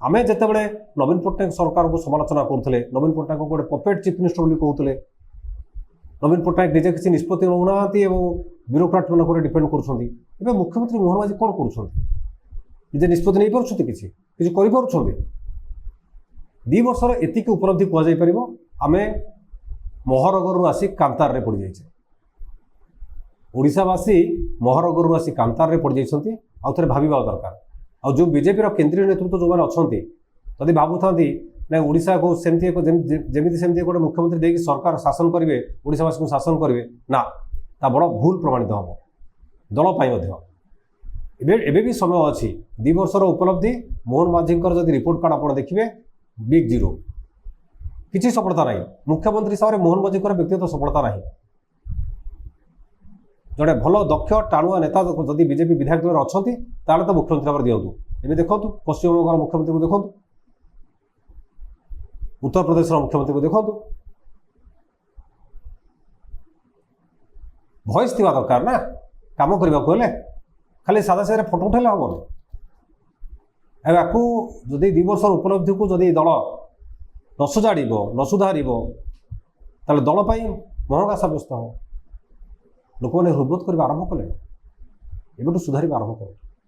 आमे जितेबाला नवीन पट्टनायक सरकार को समालोचना करते नवीन पट्टनायक को गोटे पपेट चीफ मिनिस्टर बोली कहते नवीन पट्टनायक निजे किसी निष्पत्ति नौना ब्यूरोक्राट मान डिपेंड कर मुख्यमंत्री मोहन माझी कौन कर निष्पत्ति नहीं पार्टी किसी कर 2 वर्षर एतिक उपलब्धि कहुपर आम महरगर आसी कांतार पड़ जाइए ओडिशावासी महरगर आसी कांतार पड़ जाइए आउ थे भावा दरकार आ जो बीजेपी केंद्रीय नेतृत्व जो मैंने अच्छा जदि भावुता ना ओडिशा को सेमती सेमती गोटे मुख्यमंत्री देकी सरकार शासन करेंगे ओडिशावासी को शासन करेंगे ना ता बड़ भूल प्रमाणित हम दल एबे भी समय अच्छी 2 वर्षर उपलब्धि मोहन माझी जब रिपोर्ट कार्ड आप देखिए बिग जीरो किसी सफलता ना मुख्यमंत्री हिसाब से मोहन माझी व्यक्तिगत सफलता ना जड़े भल दक्ष टाणुआ नेता जदि बीजेपी विधायक दल अच्छा तो मुख्यमंत्री भाव दिंतु एवं देखो पश्चिमबंग मुख्यमंत्री को देखो उत्तर प्रदेश मुख्यमंत्री को देखो भॉइस थी दरकार ना कम करने खाली सादा सादा फोटो उठेले हम आपको जदि 2 वर्षर उपलब्धि को जदि दल न सुजाड़ न सुधार दल महंगा सब्यस्त हम लोक मैंने हृदबोध करने आरंभ कले सुधार आरंभ कले।